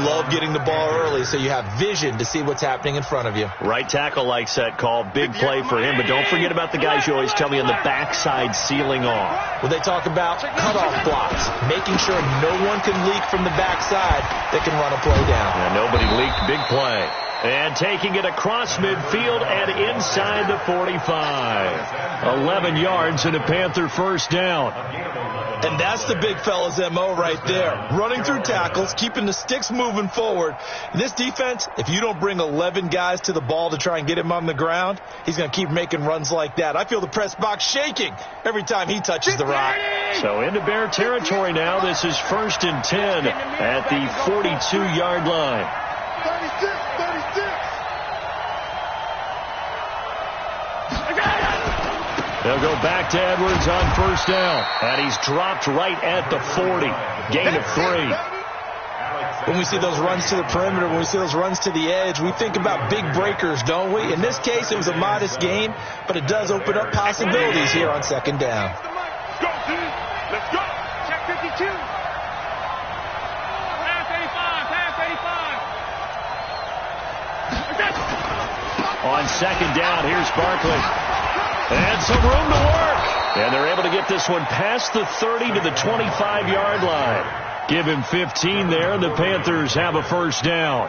love getting the ball early so you have vision to see what's happening in front of you. Right tackle likes that call. Big play for him, but don't forget about the guys you always tell me on the backside sealing off. Well, they talk about cutoff blocks, making sure no one can leak from the backside that can run a play down. Yeah, nobody leaked. Big play. And taking it across midfield and inside the 45. 11 yards and a Panther first down. And that's the big fella's MO right there. Running through tackles, keeping the sticks moving forward. In this defense, if you don't bring 11 guys to the ball to try and get him on the ground, he's going to keep making runs like that. I feel the press box shaking every time he touches the rock. So into Bear territory now. This is 1st and 10 at the 42-yard line. 36. They'll go back to Edwards on first down. And he's dropped right at the 40. Gain of 3. When we see those runs to the perimeter, when we see those runs to the edge, we think about big breakers, don't we? In this case, it was a modest gain, but it does open up possibilities here on second down. Let's go, dude. Let's go. Check 52. Pass 85. On second down, here's Barkley. And some room to work. And they're able to get this one past the 30 to the 25-yard line. Give him 15 there, and the Panthers have a first down.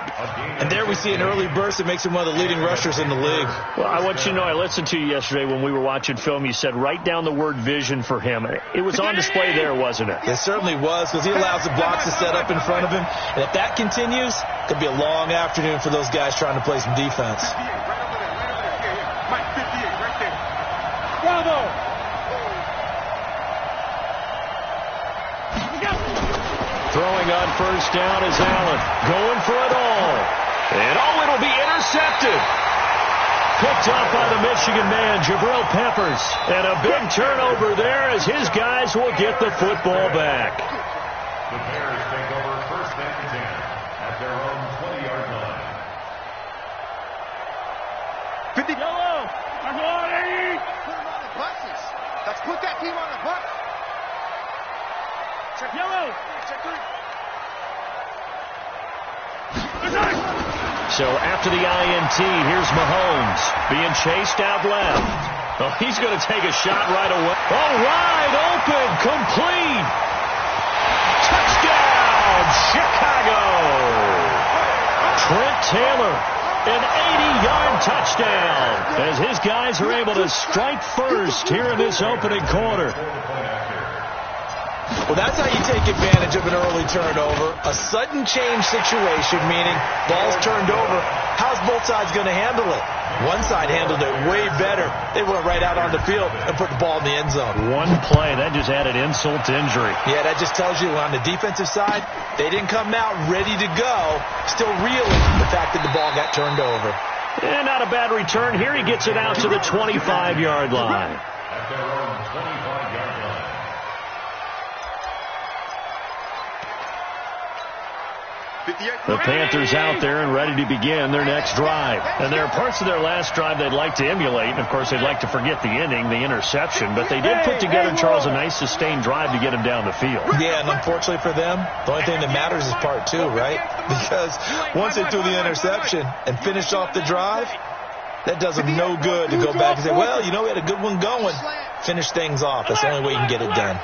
And there we see an early burst that makes him one of the leading rushers in the league. Well, I want you to know, I listened to you yesterday when we were watching film. You said write down the word vision for him. It was on display there, wasn't it? It certainly was, because he allows the blocks to set up in front of him. And if that continues, it could be a long afternoon for those guys trying to play some defense. Mike 58, right there. Bravo. Throwing on first down is Allen. Going for it all. And it'll be intercepted. Picked off by the Michigan man, Jabril Peppers. And a big turnover there as his guys will get the football back. The Bears take over first and 10 at their own 20-yard line. 50. Yellow. I'm going. Put him on the buses. Let's put that team on the bus. Check yellow. Check 3. So after the INT, here's Mahomes being chased out left. Oh, he's going to take a shot right away. Oh, wide open, complete. Touchdown, Chicago. Trent Taylor, an 80-yard touchdown as his guys are able to strike first here in this opening quarter. Well, that's how you take advantage of an early turnover. A sudden change situation, meaning ball's turned over. How's both sides going to handle it? One side handled it way better. They went right out on the field and put the ball in the end zone. One play, that just added insult to injury. Yeah, that just tells you on the defensive side, they didn't come out ready to go, still reeling the fact that the ball got turned over. And not a bad return. Here he gets it out to the 25-yard line. At their own 25-yard line. The Panthers out there and ready to begin their next drive. And there are parts of their last drive they'd like to emulate. And, of course, they'd like to forget the inning, the interception. But they did put together, Charles, a nice sustained drive to get him down the field. Yeah, and unfortunately for them, the only thing that matters is part 2, right? Because once they threw the interception and finished off the drive, that does them no good to go back and say, well, you know, we had a good one going. Finish things off. That's the only way you can get it done.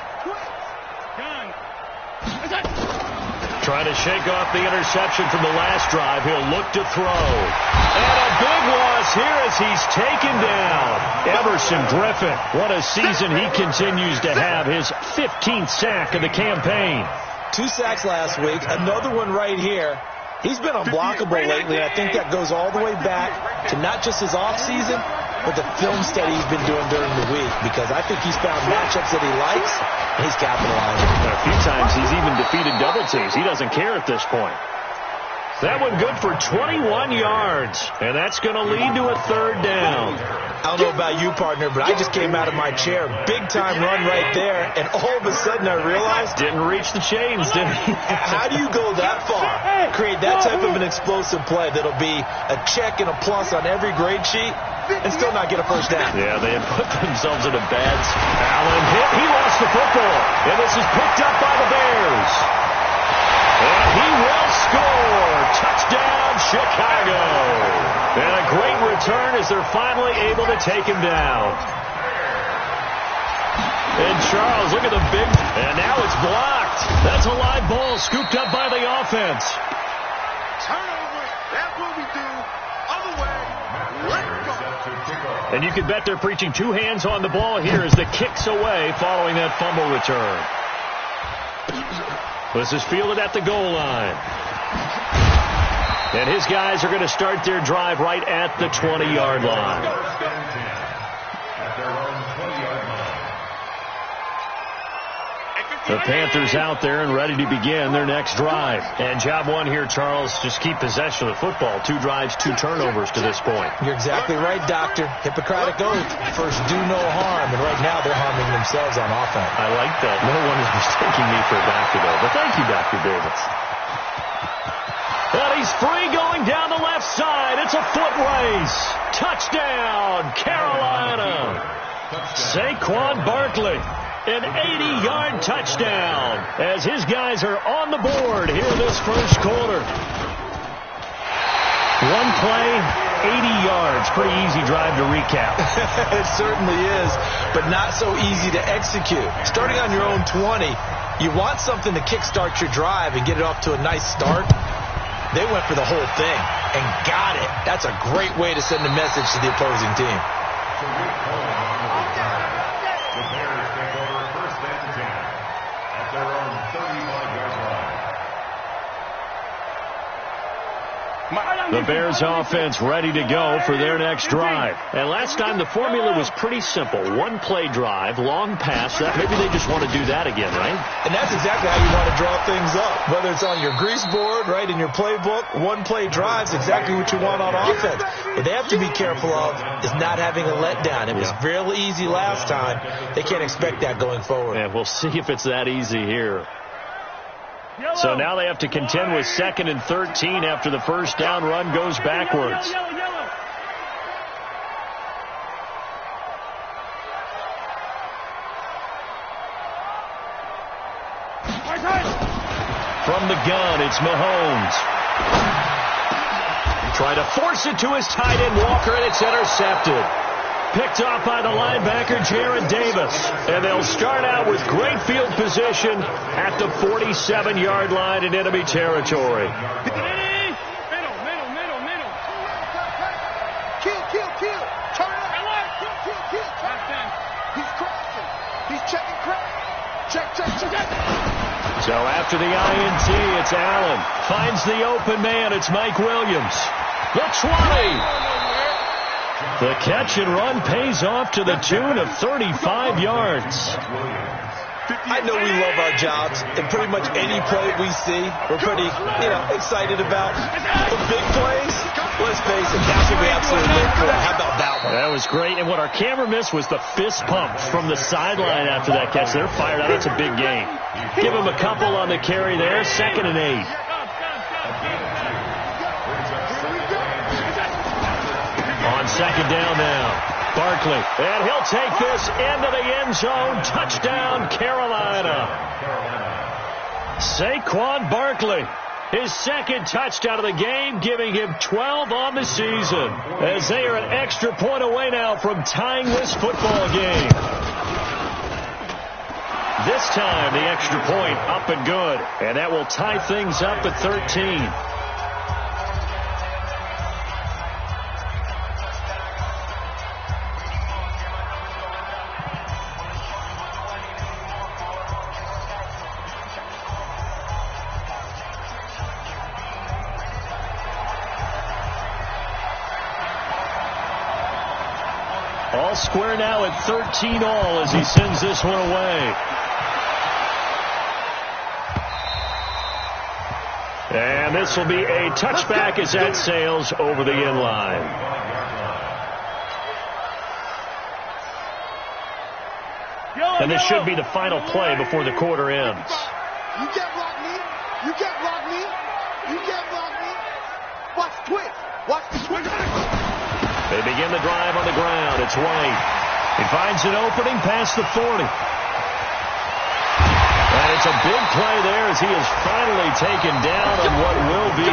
Trying to shake off the interception from the last drive. He'll look to throw. And a big loss here as he's taken down. Everson Griffin. What a season he continues to have. His 15th sack of the campaign. 2 sacks last week. Another one right here. He's been unblockable lately. I think that goes all the way back to not just his offseason, but the film study he's been doing during the week, because I think he's found matchups that he likes, and he's capitalizing. A few times he's even defeated double teams. He doesn't care at this point. That one good for 21 yards, and that's going to lead to a third down. I don't know about you, partner, but I just came out of my chair. Big-time run right there, and all of a sudden I realized... Didn't reach the chains, did he? How do you go that far? Create that type of an explosive play that'll be a check and a plus on every grade sheet and still not get a first down. Yeah, they had put themselves in a bad... Allen hit. He lost the football, and this is picked up by the Bears. And he will score. return as they're finally able to take him down. And Charles, look at the big, and now it's blocked. That's a live ball scooped up by the offense. Turnover, that's what we do. Other way, let's go. And you can bet they're preaching two hands on the ball here as the kick's away following that fumble return. This is fielded at the goal line. And his guys are going to start their drive right at the 20-yard line. At their own 20-yard line. The Panthers out there and ready to begin their next drive. And job one here, Charles, just keep possession of the football. 2 drives, 2 turnovers to this point. You're exactly right, Doctor. Hippocratic oath. First, do no harm. And right now, they're harming themselves on offense. I like that. No one is mistaking me for a doctor, though. But thank you, Dr. Davis. And he's free going down the left side. It's a foot race. Touchdown, Carolina. Saquon Barkley. An 80-yard touchdown as his guys are on the board here this first quarter. One play, 80 yards. Pretty easy drive to recap. It certainly is, but not so easy to execute. Starting on your own 20, you want something to kickstart your drive and get it off to a nice start. They went for the whole thing and got it. That's a great way to send a message to the opposing team. The Bears offense ready to go for their next drive. And last time the formula was pretty simple. 1-play drive, long pass. Maybe they just want to do that again, right? And that's exactly how you want to draw things up. Whether it's on your grease board, right, in your playbook, 1-play drive's exactly what you want on offense. What they have to be careful of is not having a letdown. It was real easy last time. They can't expect that going forward. And we'll see if it's that easy here. So now they have to contend with 2nd and 13 after the first down run goes backwards. From the gun, it's Mahomes. Trying to force it to his tight end, Walker, and it's intercepted. Picked off by the linebacker, Jared Davis. And they'll start out with great field position at the 47-yard line in enemy territory. Middle. Kill. Turn it. Kill. He's crossing. He's checking crack. Check. So after the INT, it's Allen. Finds the open man. It's Mike Williams. The 20. The catch and run pays off to the tune of 35 yards. I know we love our jobs, and pretty much any play we see, we're pretty, excited about. The big plays, let's face it, that's what we absolutely live for. How about that one? That was great, and what our camera missed was the fist pump from the sideline after that catch. They're fired out. That's a big game. Give them a couple on the carry there, 2nd and 8. On 2nd down now, Barkley. And he'll take this into the end zone. Touchdown, Carolina. Saquon Barkley. His 2nd touchdown of the game, giving him 12 on the season. As they are an extra point away now from tying this football game. This time, the extra point up and good. And that will tie things up at 13. All square now at 13 all as he sends this one away. And this will be a touchback as that sails over the end line. And this should be the final play before the quarter ends. You can't block me. Watch the twist. They begin the drive on the ground. It's White. He finds an opening past the 40. And it's a big play there as he is finally taken down on what will be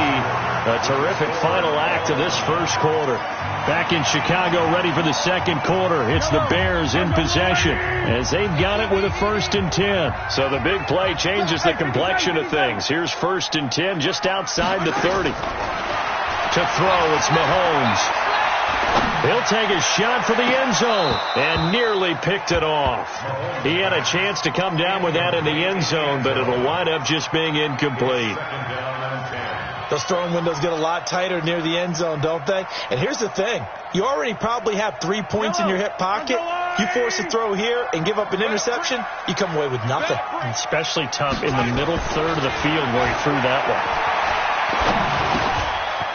A terrific final act of this first quarter. Back in Chicago, ready for the second quarter. It's the Bears in possession as they've got it with a 1st and 10. So the big play changes the complexion of things. Here's 1st and 10 just outside the 30. To throw, it's Mahomes. He'll take a shot for the end zone and nearly picked it off. He had a chance to come down with that in the end zone, but it'll wind up just being incomplete. Those throwing windows get a lot tighter near the end zone, don't they? And here's the thing. You already probably have 3 points in your hip pocket. You force a throw here and give up an interception, you come away with nothing. Especially tough in the middle third of the field where he threw that one.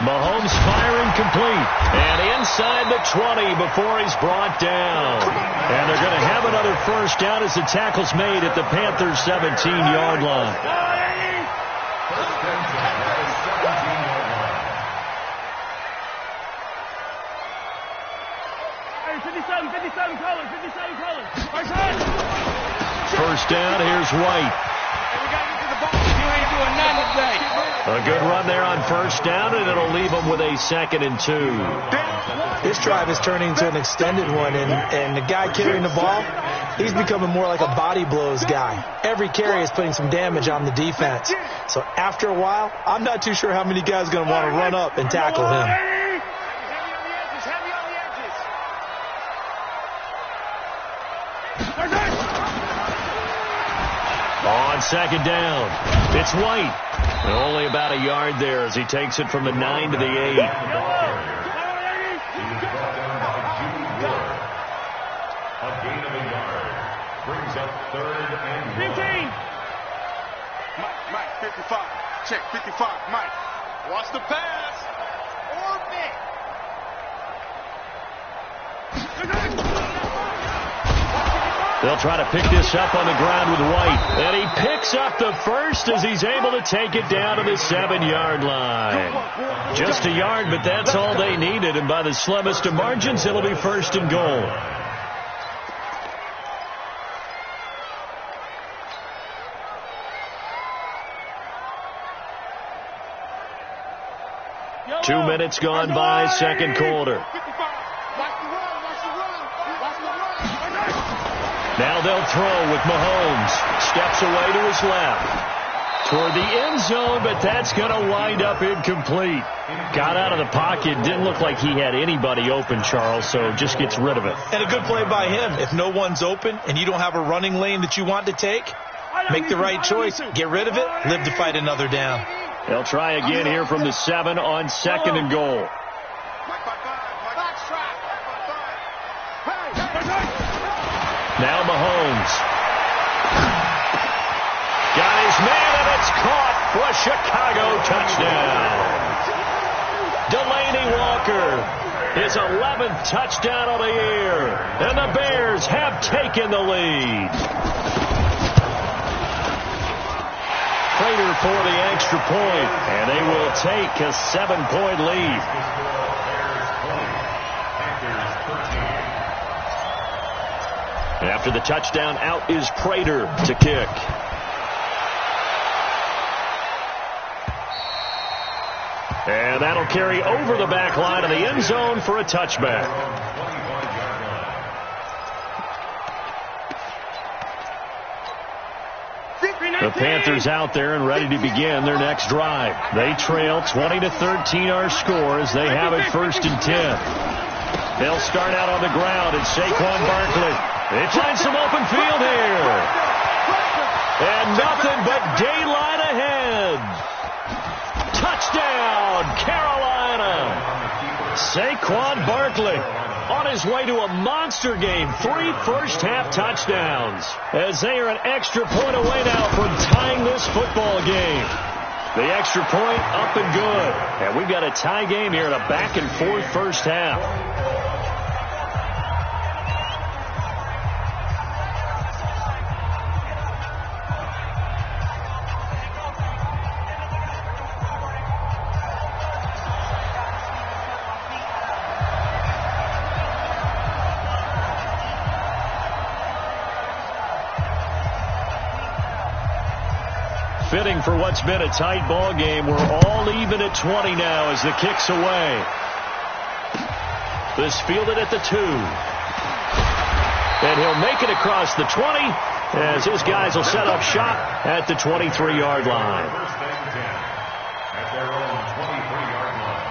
Mahomes firing complete. And inside the 20 before he's brought down. And they're going to have another first down as the tackle's made at the Panthers' 17-yard line. 57 colors. First down, here's White. A good run there on first down, and it'll leave them with a 2nd and 2. This drive is turning into an extended one, and the guy carrying the ball, he's becoming more like a body blows guy. Every carry is putting some damage on the defense. So after a while, I'm not too sure how many guys are going to want to run up and tackle him. On second down, it's White. And only about a yard there as he takes it from the 9 to the 8. He was brought down by Judy Ward. A gain of a yard. Brings up 3rd and 1. 15. Mike, 55. Check, 55. Mike. Watch the pass. They'll try to pick this up on the ground with White. And he picks up the first as he's able to take it down to the 7-yard line. Just a yard, but that's all they needed. And by the slimmest of margins, it'll be 1st and goal. Two minutes gone by, second quarter. Now they'll throw with Mahomes. Steps away to his left. Toward the end zone, but that's going to wind up incomplete. Got out of the pocket. Didn't look like he had anybody open, Charles, so just gets rid of it. And a good play by him. If no one's open and you don't have a running lane that you want to take, make the right choice. Get rid of it. Live to fight another down. They'll try again here from the 7 on 2nd and goal. Now Mahomes. Got his man, and it's caught for a Chicago touchdown. Delaney Walker, his 11th touchdown of the year. And the Bears have taken the lead. Prater for the extra point, and they will take a 7-point lead. After the touchdown, out is Prater to kick. And that'll carry over the back line of the end zone for a touchback. The Panthers out there and ready to begin their next drive. They trail 20-13 our score as they have it 1st and 10. They'll start out on the ground. It's Saquon Barkley. They find some open field here. And nothing but daylight ahead. Touchdown, Carolina. Saquon Barkley on his way to a monster game. 3 first-half touchdowns. As they are an extra point away now from tying this football game. The extra point up and good. And we've got a tie game here in a back-and-forth first half. fitting for what's been a tight ball game. We're all even at 20 now as the kick's away. This fielded at the 2. And he'll make it across the 20 as his guys will set up shop at the 23-yard line. First and 10 at their own 23-yard line.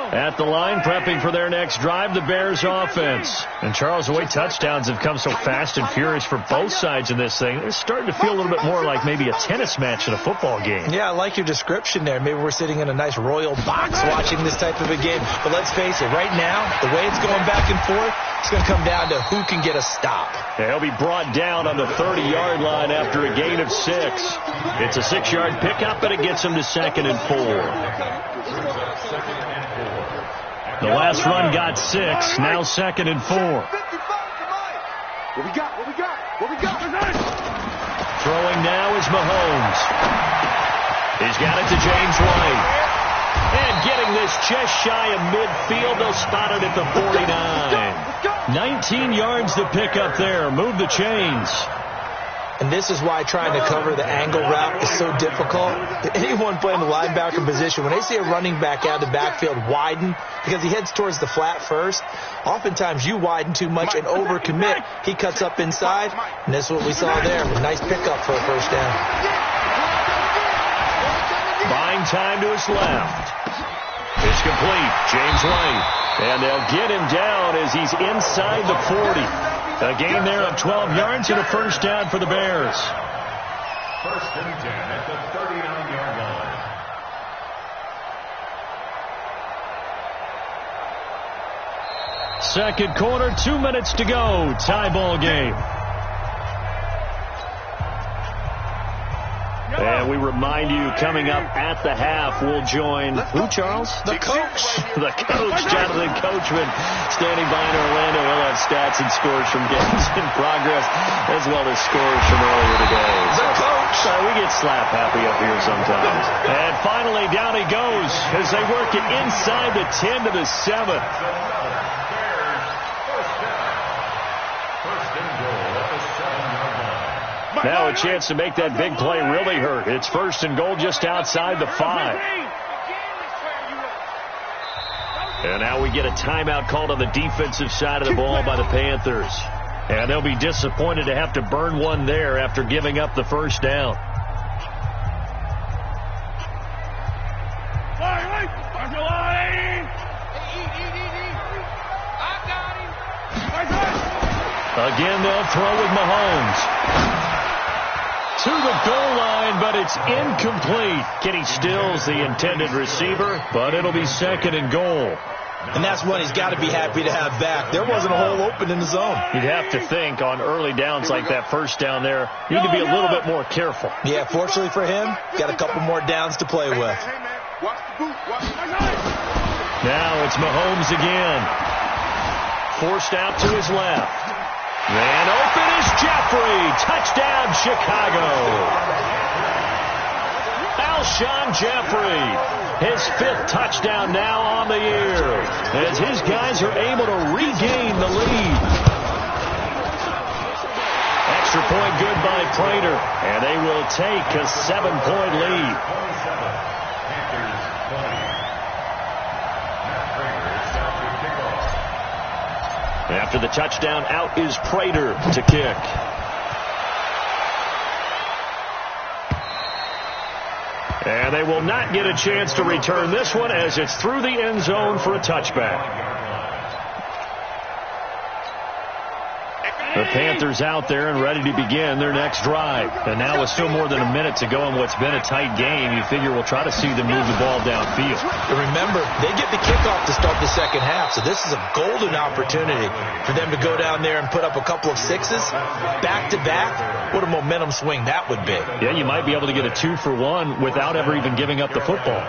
At the line, prepping for their next drive, the Bears offense. And Charles, the way touchdowns have come so fast and furious for both sides in this thing, it's starting to feel a little bit more like maybe a tennis match in a football game. Yeah, I like your description there. Maybe we're sitting in a nice royal box watching this type of a game. But let's face it, right now, the way it's going back and forth, it's going to come down to who can get a stop. Yeah, he'll be brought down on the 30-yard line after a gain of 6. It's a 6-yard pickup, and it gets him to 2nd and 4. The last run got 6, now 2nd and 4. What we got? Throwing now is Mahomes. He's got it to James White. And getting this just shy of midfield, they'll spot it at the 49. 19 yards to pick up there. Move the chains. And this is why trying to cover the angle route is so difficult. Anyone playing the linebacker position, when they see a running back out of the backfield widen, because he heads towards the flat first, oftentimes you widen too much and overcommit. He cuts up inside, and that's what we saw there. A nice pickup for a first down. Buying time to his left. It's complete. James White. And they'll get him down as he's inside the 40. A gain there of 12 yards and a first down for the Bears. First and 10 at the 39-yard line. Second quarter, 2 minutes to go. Tie ball game. And we remind you, coming up at the half, we'll join who, Charles? The coach. The coach, Jonathan Coachman, standing by in Orlando. He'll have stats and scores from games in progress, as well as scores from earlier today. The coach. We get slap happy up here sometimes. And finally, down he goes as they work it inside the 10 to the 7. Now a chance to make that big play really hurt. It's 1st and goal just outside the 5. And now we get a timeout called on the defensive side of the ball by the Panthers. And they'll be disappointed to have to burn one there after giving up the first down. Again, they'll throw with Mahomes. To the goal line, but it's incomplete. Kenny Stills, the intended receiver, but it'll be 2nd and goal. And that's one he's got to be happy to have back. There wasn't a hole open in the zone. You'd have to think on early downs like that first down there, you need to be a little bit more careful. Yeah, fortunately for him, got a couple more downs to play with. Now it's Mahomes again. Forced out to his left. Man open is Jeffrey. Touchdown, Chicago. Alshon Jeffrey, his 5th touchdown now on the year, as his guys are able to regain the lead. Extra point good by Prater, and they will take a 7-point lead. After the touchdown, out is Prater to kick. And they will not get a chance to return this one as it's through the end zone for a touchback. The Panthers out there and ready to begin their next drive. And now with still more than a minute to go in what's been a tight game, you figure we'll try to see them move the ball downfield. But remember, they get the kickoff to start the second half, so this is a golden opportunity for them to go down there and put up a couple of 6s back-to-back. What a momentum swing that would be. Yeah, you might be able to get a 2-for-1 without ever even giving up the football.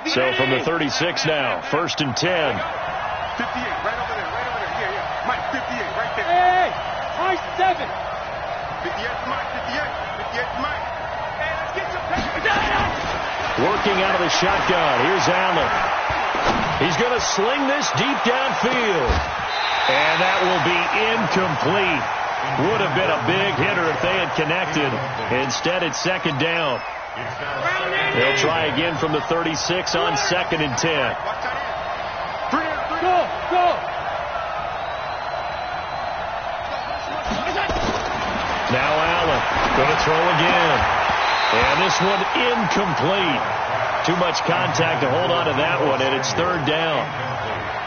So from the 36 now, 1st and 10. 58, right over there, right over there. Yeah. Mike, 58, right there. Hey, Mike, 7. 58 to Mike, 58 to Mike. Hey, let's get your Working out of the shotgun. Here's Allen. He's going to sling this deep downfield. And that will be incomplete. Would have been a big hitter if they had connected. Instead, it's second down. They'll try again from the 36 on 2nd and 10. Go! Now Allen going to throw again. And this one incomplete. Too much contact to hold on to that one, and it's 3rd down.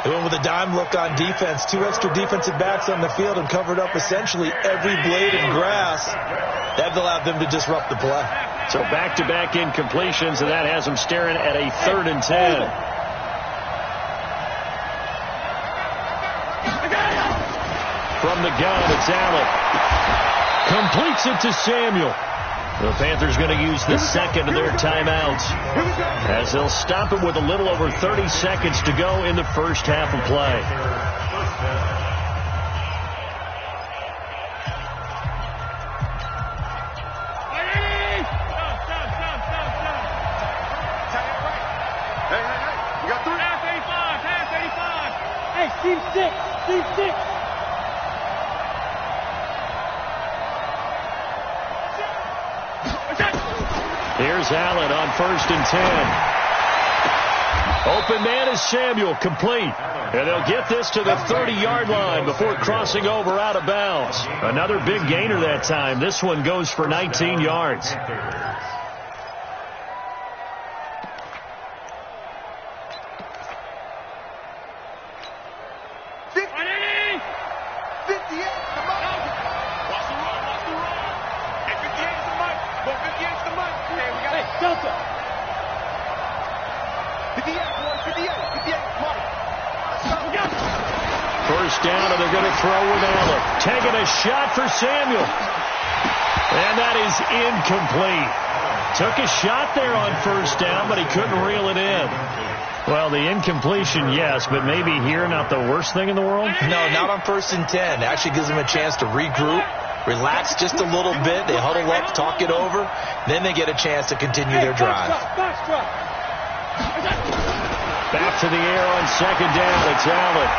They went with a dime look on defense. 2 extra defensive backs on the field and covered up essentially every blade of grass. That allowed them to disrupt the play. So back-to-back incompletions, and that has them staring at a 3rd and 10. From the gun, it's Allen. Completes it to Samuel. The Panthers going to use the second of their timeouts as they'll stop it with a little over 30 seconds to go in the first half of play. Hey, you got 3. Pass 85. Hey, Steve 6. Here's Allen on 1st and 10. Open man is Samuel, complete. And they'll get this to the 30-yard line before crossing over out of bounds. Another big gainer that time. This one goes for 19 yards. First down, and they're going to throw with Allen. Taking a shot for Samuel. And that is incomplete. Took a shot there on first down, but he couldn't reel it in. Well, the incompletion, yes, but maybe here not the worst thing in the world? No, not on 1st and 10. It actually gives them a chance to regroup, relax just a little bit. They huddle up, talk it over. Then they get a chance to continue their drive. Back to the air on 2nd down. It's Allen.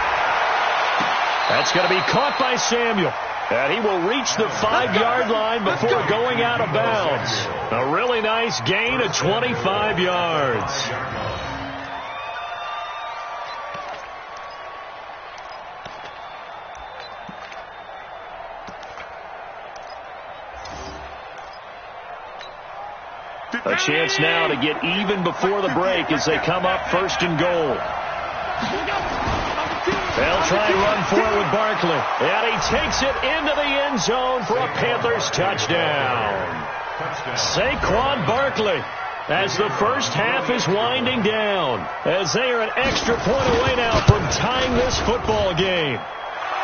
That's going to be caught by Samuel. And he will reach the 5-yard line before going out of bounds. A really nice gain of 25 yards. A chance now to get even before the break as they come up 1st and goal. They'll try and run for it with Barkley. And he takes it into the end zone for a Panthers touchdown. Saquon Barkley, as the first half is winding down, as they are an extra point away now from tying this football game.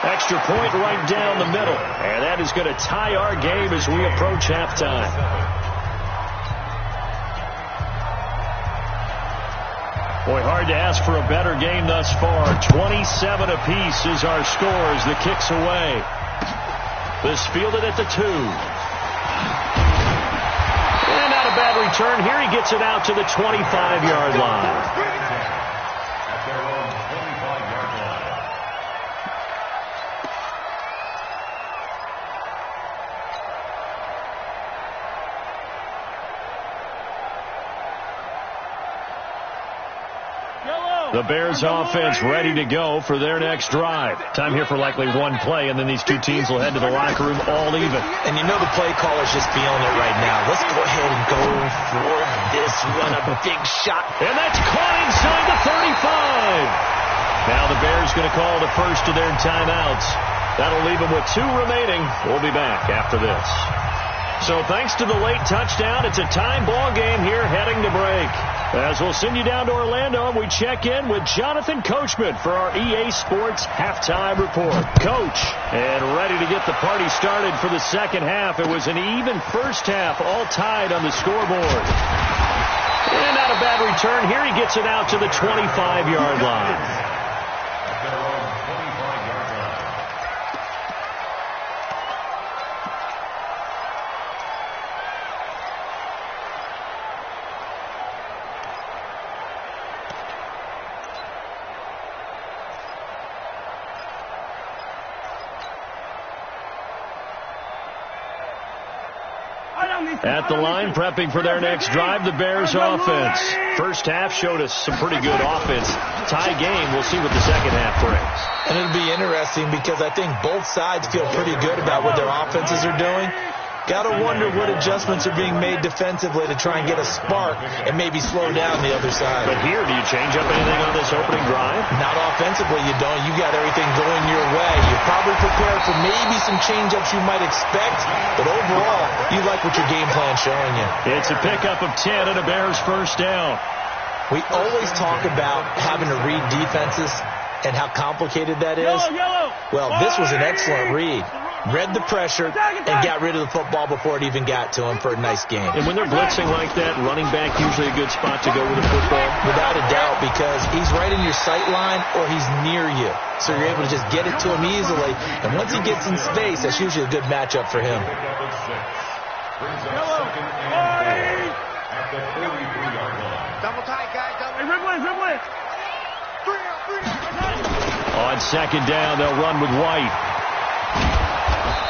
Extra point right down the middle. And that is going to tie our game as we approach halftime. Boy, hard to ask for a better game thus far. 27 apiece is our score as the kick's away. This fielded at the 2. And not a bad return. Here he gets it out to the 25-yard line. The Bears offense ready to go for their next drive. Time here for likely one play, and then these two teams will head to the locker room all even. And you know the play caller's just feeling it right now. Let's go ahead and go for this one. A big shot. And that's caught inside the 35. Now the Bears going to call the first of their timeouts. That'll leave them with 2 remaining. We'll be back after this. So thanks to the late touchdown, it's a time ball game here heading to break. As we'll send you down to Orlando, we check in with Jonathan Coachman for our EA Sports Halftime Report. Coach, and ready to get the party started for the second half. It was an even first half, all tied on the scoreboard. And not a bad return. Here he gets it out to the 25-yard line. At the line, prepping for their next drive, the Bears offense. First half showed us some pretty good offense. Tie game, we'll see what the second half brings. And it'll be interesting because I think both sides feel pretty good about what their offenses are doing. Got to wonder what adjustments are being made defensively to try and get a spark and maybe slow down the other side. But here, do you change up anything on this opening drive? Not offensively, you don't. You got everything going your way. You're probably prepared for maybe some change-ups you might expect, but overall, you like what your game plan's showing you. It's a pickup of 10 and a Bears first down. We always talk about having to read defenses and how complicated that is. Well, this was an excellent read. Read the pressure and got rid of the football before it even got to him for a nice game. And when they're blitzing like that, running back usually a good spot to go with the football? Without a doubt, because he's right in your sight line or he's near you. So you're able to just get it to him easily. And once he gets in space, that's usually a good matchup for him. Double tight, guys. Dribble it. On second down, they'll run with White.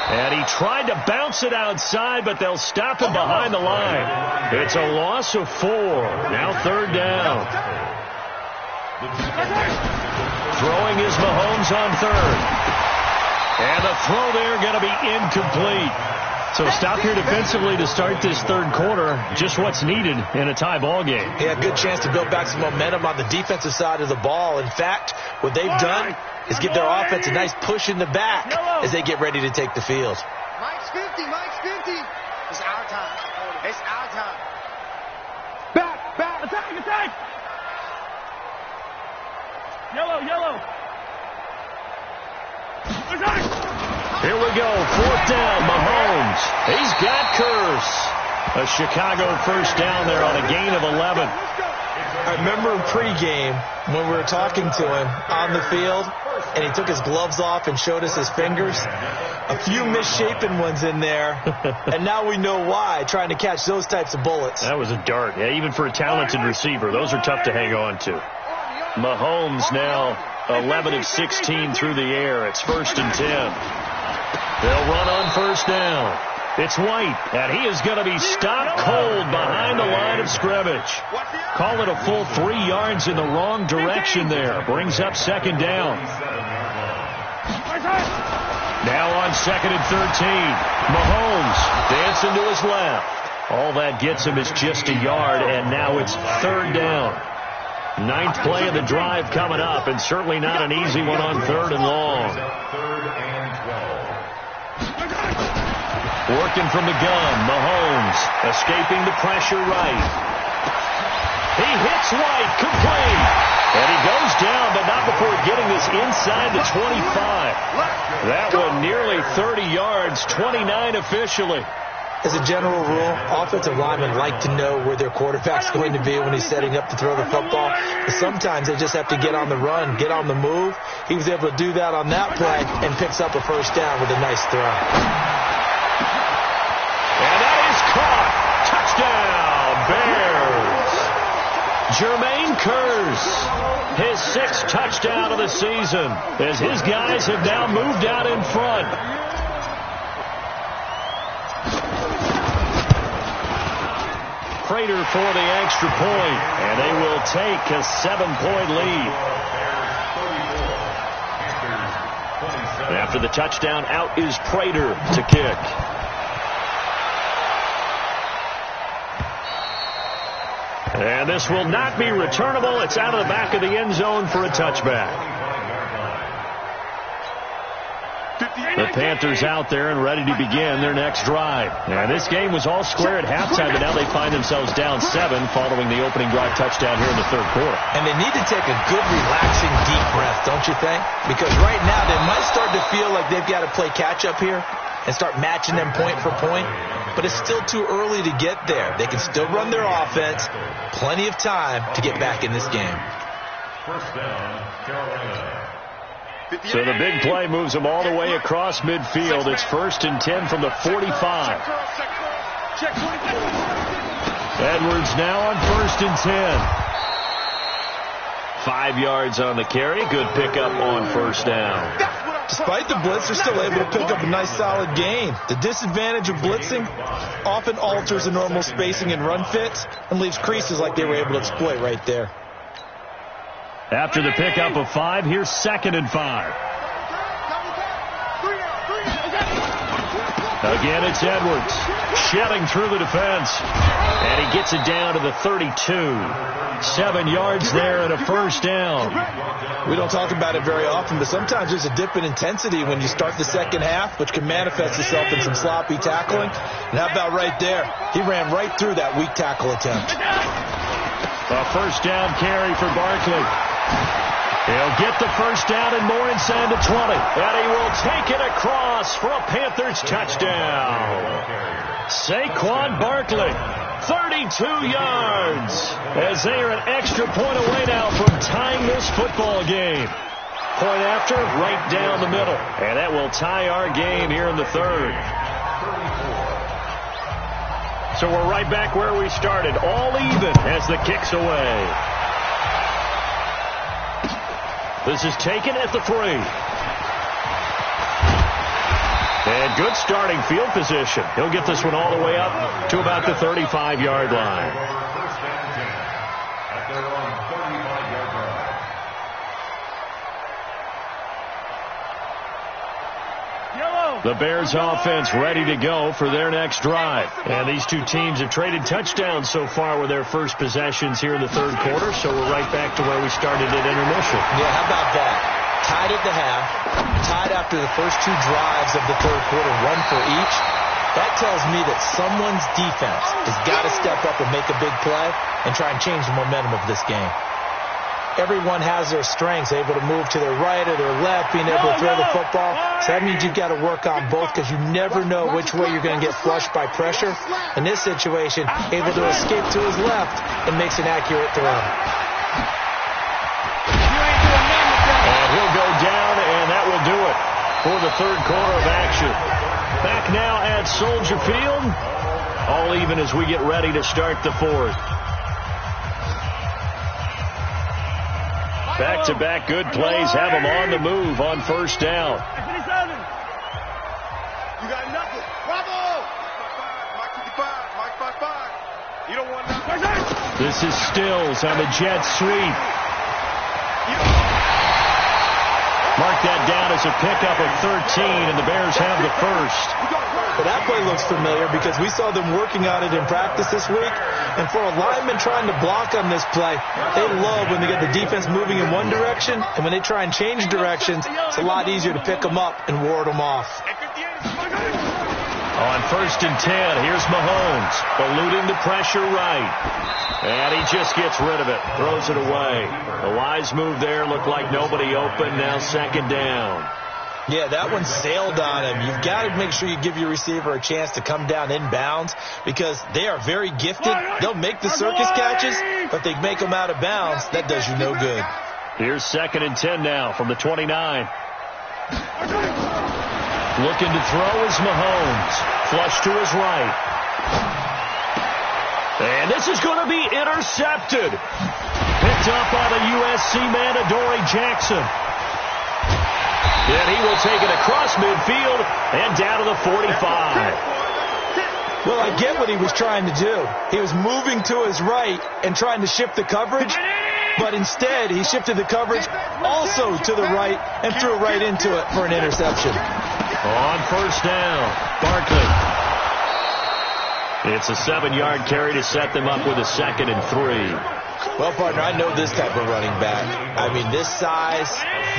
And he tried to bounce it outside, but they'll stop him behind the line. It's a loss of 4. Now third down. Throwing is Mahomes on third. And the throw there going to be incomplete. So stop here defensively to start this third quarter. Just what's needed in a tie ball game. Yeah, good chance to build back some momentum on the defensive side of the ball. In fact, what they've done is give their offense a nice push in the back as they get ready to take the field. Mike's 50. It's our time. Back. Attack. Yellow. Here we go. Fourth down. Mahomes. He's got Curse. A Chicago first down there on a gain of 11. I remember in pregame when we were talking to him on the field, and he took his gloves off and showed us his fingers. A few misshapen ones in there, and now we know why, trying to catch those types of bullets. That was a dart. Yeah, even for a talented receiver, those are tough to hang on to. Mahomes now 11 of 16 through the air. It's 1st and 10. They'll run on first down. It's White, and he is going to be stopped cold behind the line of scrimmage. Call it a full 3 yards in the wrong direction there. Brings up second down. Now on 2nd and 13. Mahomes dancing to his left. All that gets him is just a yard, and now it's third down. 9th play of the drive coming up, and certainly not an easy one on 3rd and long. Working from the gun, Mahomes escaping the pressure right. He hits White, complete. And he goes down, but not before getting this inside the 25. That one nearly 30 yards, 29 officially. As a general rule, offensive linemen like to know where their quarterback's going to be when he's setting up to throw the football. But sometimes they just have to get on the run, get on the move. He was able to do that on that play and picks up a first down with a nice throw. And that is caught. Touchdown, Bears. Jermaine Kearse, his 6th touchdown of the season, as his guys have now moved out in front. Prater for the extra point, and they will take a 7-point lead. After the touchdown, out is Prater to kick. And this will not be returnable. It's out of the back of the end zone for a touchback. The Panthers out there and ready to begin their next drive. And this game was all square at halftime, but now they find themselves down 7 following the opening drive touchdown here in the 3rd quarter. And they need to take a good, relaxing, deep breath, don't you think? Because right now they might start to feel like they've got to play catch-up here and start matching them point for point. But it's still too early to get there. They can still run their offense. Plenty of time to get back in this game. First down, Carolina. So the big play moves them all the way across midfield. It's 1st and 10 from the 45. Edwards now on 1st and 10. 5 yards on the carry. Good pickup on first down. Despite the blitz, they're still able to pick up a nice solid gain. The disadvantage of blitzing often alters the normal spacing and run fits and leaves creases like they were able to exploit right there. After the pickup of 5, here's 2nd and 5. Again, it's Edwards shedding through the defense. And he gets it down to the 32. 7 yards there and a first down. We don't talk about it very often, but sometimes there's a dip in intensity when you start the second half, which can manifest itself in some sloppy tackling. And how about right there? He ran right through that weak tackle attempt. A first down carry for Barkley. He'll get the first down and more inside the 20. And he will take it across for a Panthers touchdown. Saquon Barkley, 32 yards, as they are an extra point away now from tying this football game. Point after, right down the middle. And that will tie our game here in the 3rd. So we're right back where we started, all even as the kick's away. This is taken at the 3. And good starting field position. He'll get this one all the way up to about the 35-yard line. First and 10 at their own 35-yard line. The Bears offense ready to go for their next drive. And these two teams have traded touchdowns so far with their first possessions here in the 3rd quarter. So we're right back to where we started at intermission. Yeah, how about that? Tied at the half, tied after the first 2 drives of the 3rd quarter, 1 for each. That tells me that someone's defense has got to step up and make a big play and try and change the momentum of this game. Everyone has their strengths, able to move to their right or their left, being able to throw the football. So that means you've got to work on both because you never know which way you're going to get flushed by pressure. In this situation, able to escape to his left and makes an accurate throw. And he'll go down, and that will do it for the 3rd quarter of action. Back now at Soldier Field, all even as we get ready to start the 4th. Back-to-back good plays have them on the move on first down. You got nothing. Bravo! Mike 55. Mike 55. You don't want nothing. This is Stills on the jet sweep. Mark that down as a pickup of 13, and the Bears have the first. Well, that play looks familiar because we saw them working on it in practice this week. And for a lineman trying to block on this play, they love when they get the defense moving in one direction. And when they try and change directions, it's a lot easier to pick them up and ward them off. On first and 10, here's Mahomes, eluding the pressure right. And he just gets rid of it, throws it away. The wise move there, looked like nobody open, now 2nd down. Yeah, that one sailed on him. You've got to make sure you give your receiver a chance to come down inbounds because they are very gifted. They'll make the circus catches, but they make them out of bounds. That does you no good. Here's 2nd and 10 now from the 29. Looking to throw is Mahomes. Flush to his right. And this is going to be intercepted. Picked up by the USC man, Adoree Jackson. And he will take it across midfield and down to the 45. Well, I get what he was trying to do. He was moving to his right and trying to shift the coverage, but instead he shifted the coverage also to the right and threw right into it for an interception. On first down, Barkley. It's a 7-yard carry to set them up with a 2nd and 3. Well, partner, I know this type of running back. I mean, this size,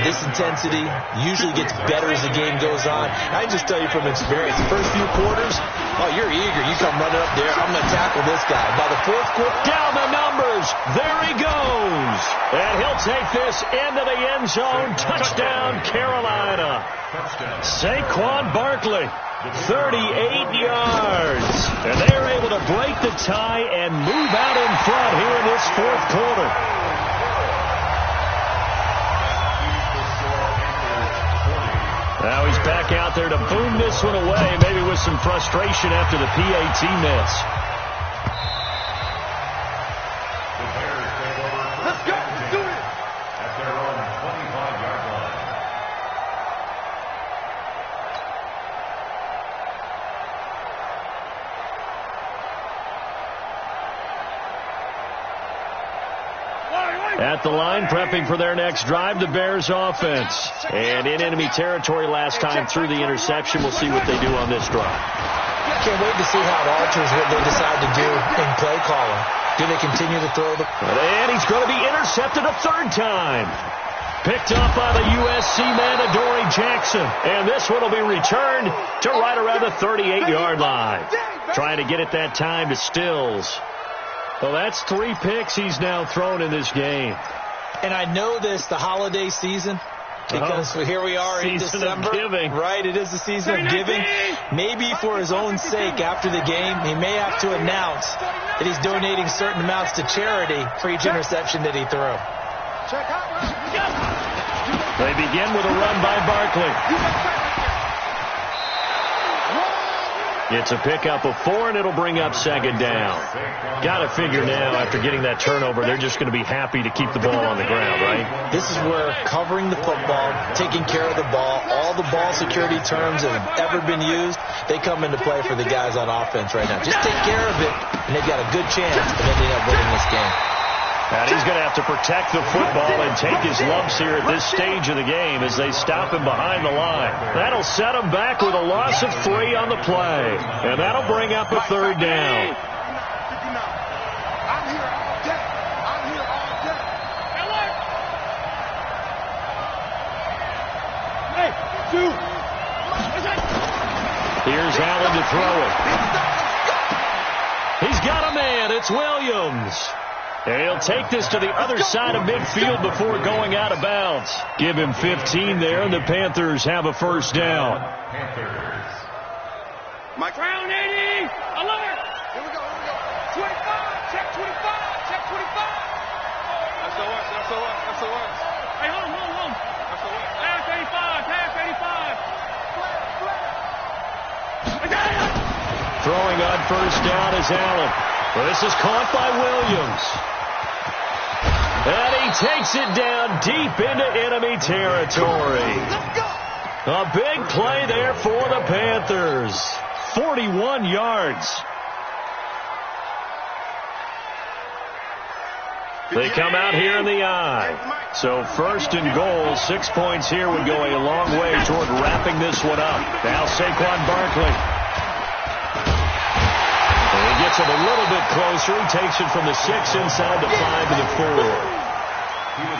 this intensity usually gets better as the game goes on. I can just tell you from experience, the first few quarters, oh, you're eager. You come running up there. I'm going to tackle this guy. By the 4th quarter, down the numbers. There he goes. And he'll take this into the end zone. Touchdown, Carolina. Saquon Barkley, 38 yards. And they're able to break the tie and move out in front here in this 4th quarter. Now he's back out there to boom this one away, maybe with some frustration after the PAT miss. Let's go. Let's do it. At their own 25-yard line. At the line, prepping for their next drive, the Bears offense. And in enemy territory last time through the interception. We'll see what they do on this drive. Can't wait to see how it alters what they decide to do in play calling. Do they continue to throw the... And he's going to be intercepted a third time. Picked up by the USC man, Adoree Jackson. And this one will be returned to right around the 38-yard line. Trying to get it that time to Stills. Well, that's 3 picks he's now thrown in this game. And I know this, the holiday season, because here we are in December. Giving. Right, it is the season of giving. Maybe for his own sake after the game, he may have to announce that he's donating certain amounts to charity for each interception that he threw. They begin with a run by Barkley. It's a pickup of 4, and it'll bring up second down. Got to figure now, after getting that turnover, they're just going to be happy to keep the ball on the ground, right? This is where covering the football, taking care of the ball, all the ball security terms that have ever been used, they come into play for the guys on offense right now. Just take care of it, and they've got a good chance of ending up winning this game. And he's going to have to protect the football and take his lumps here at this stage of the game as they stop him behind the line. That'll set him back with a loss of 3 on the play. And that'll bring up a third down. Here's Allen to throw it. He's got a man. It's Williams. And he'll take this to the other side of midfield before going out of bounds. Give him 15 there, and the Panthers have a first down. Mike Brown, 80. Alert. Here we go. 25. Check 25. Check 25. That's the work. Hey, hold on. That's the work. Pass 85. I got it. Throwing on first down is Allen. Well, this is caught by Williams. And he takes it down deep into enemy territory. A big play there for the Panthers. 41 yards. They come out here in the I. So first and goal, 6 points here would go a long way toward wrapping this one up. Now Saquon Barkley. He gets it a little bit closer. He takes it from the 6 inside the 5 to the 4.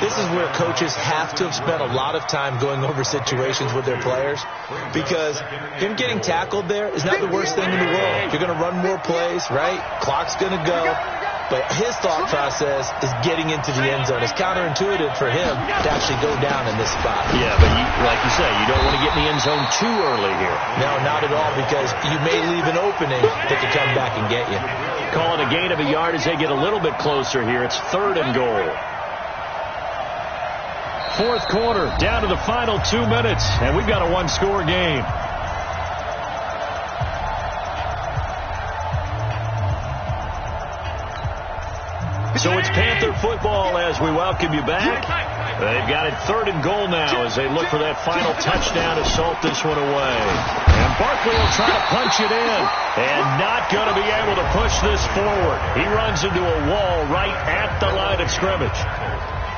This is where coaches have to have spent a lot of time going over situations with their players, because him getting tackled there is not the worst thing in the world. You're going to run more plays, right? Clock's going to go. But his thought process is getting into the end zone. It's counterintuitive for him to actually go down in this spot. Yeah, but like you say, you don't want to get in the end zone too early here. No, not at all, because you may leave an opening that could come back and get you. Call it a gain of a yard as they get a little bit closer here. It's 3rd and goal. 4th quarter, down to the final 2 minutes, and we've got a 1-score game. So it's Panther football as we welcome you back. They've got it 3rd and goal now as they look for that final touchdown to salt this one away. And Barkley will try to punch it in and not going to be able to push this forward. He runs into a wall right at the line of scrimmage.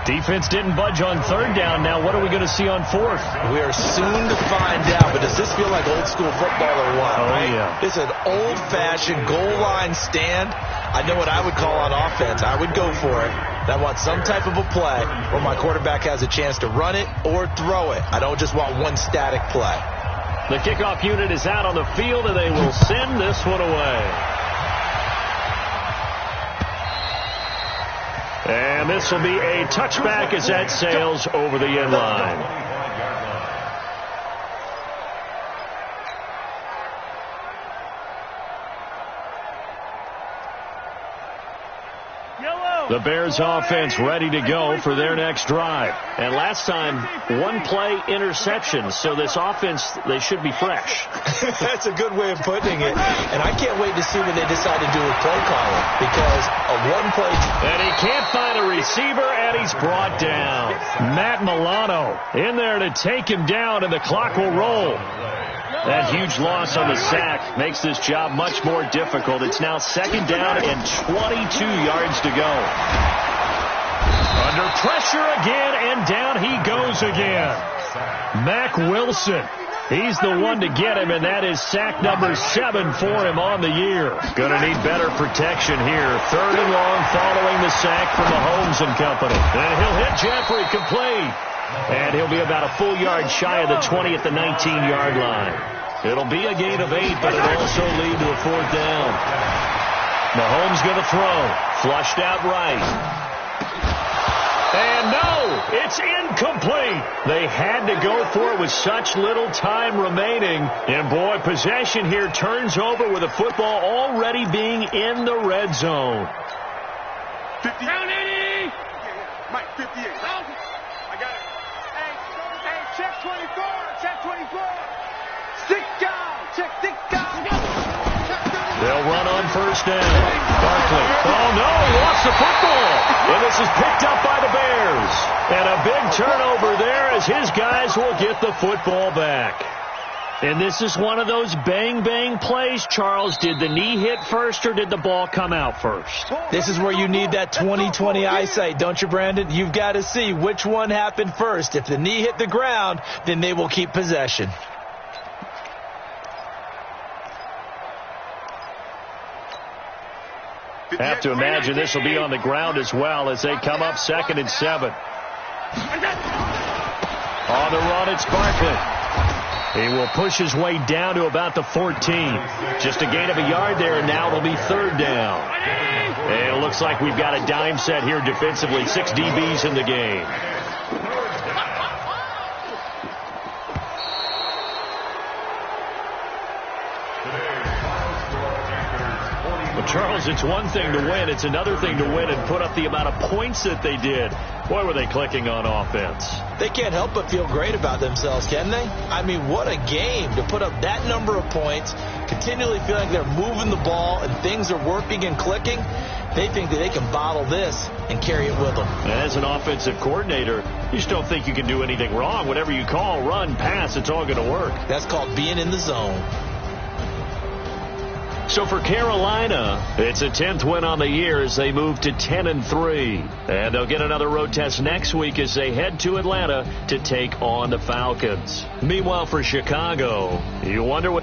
Defense didn't budge on 3rd down. Now what are we going to see on 4th? We are soon to find out, but does this feel like old school football or what? Oh, right? yeah. It's an old-fashioned goal line stand. I know what I would call on offense. I would go for it. I want some type of a play where my quarterback has a chance to run it or throw it. I don't just want one static play. The kickoff unit is out on the field, and they will send this one away. And this will be a touchback as that sails over the end line. The Bears offense ready to go for their next drive. And last time, 1-play interception. So this offense, they should be fresh. That's a good way of putting it. And I can't wait to see what they decide to do with play calling, because a 1-play... And he can't find a receiver, and he's brought down. Matt Milano in there to take him down, and the clock will roll. That huge loss on the sack makes this job much more difficult. It's now 2nd down and 22 yards to go. Under pressure again, and down he goes again. Mack Wilson. He's the one to get him, and that is sack number 7 for him on the year. Going to need better protection here. 3rd and long following the sack from Mahomes and company. And he'll hit Jeffrey complete. And he'll be about a full yard shy of the 20 at the 19-yard line. It'll be a gain of 8, but it'll also lead to a 4th down. Mahomes going to throw. Flushed out right. And no, it's incomplete. They had to go for it with such little time remaining. And boy, possession here turns over with the football already being in the red zone. 50. Down 80. Mike, 58. I got it. Hey, check 24. Check 24. Stick down. Check stick down. They'll run on 1st down. Barkley. Oh, no, lost the football. And this is picked up by the Bears. And a big turnover there as his guys will get the football back. And this is one of those bang-bang plays, Charles. Did the knee hit first or did the ball come out first? This is where you need that 20/20 eyesight, don't you, Brandon? You've got to see which one happened first. If the knee hit the ground, then they will keep possession. Have to imagine this will be on the ground as well as they come up 2nd and 7. On the run, it's Barkley. He will push his way down to about the 14. Just a gain of a yard there, and now it'll be 3rd down. And it looks like we've got a dime set here defensively. 6 DBs in the game. Charles, it's one thing to win. It's another thing to win and put up the amount of points that they did. Boy, were they clicking on offense. They can't help but feel great about themselves, can they? I mean, what a game to put up that number of points, continually feeling like they're moving the ball and things are working and clicking. They think that they can bottle this and carry it with them. As an offensive coordinator, you just don't think you can do anything wrong. Whatever you call, run, pass, it's all going to work. That's called being in the zone. So for Carolina, it's a 10th win on the year as they move to 10-3. And they'll get another road test next week as they head to Atlanta to take on the Falcons. Meanwhile, for Chicago, you wonder what...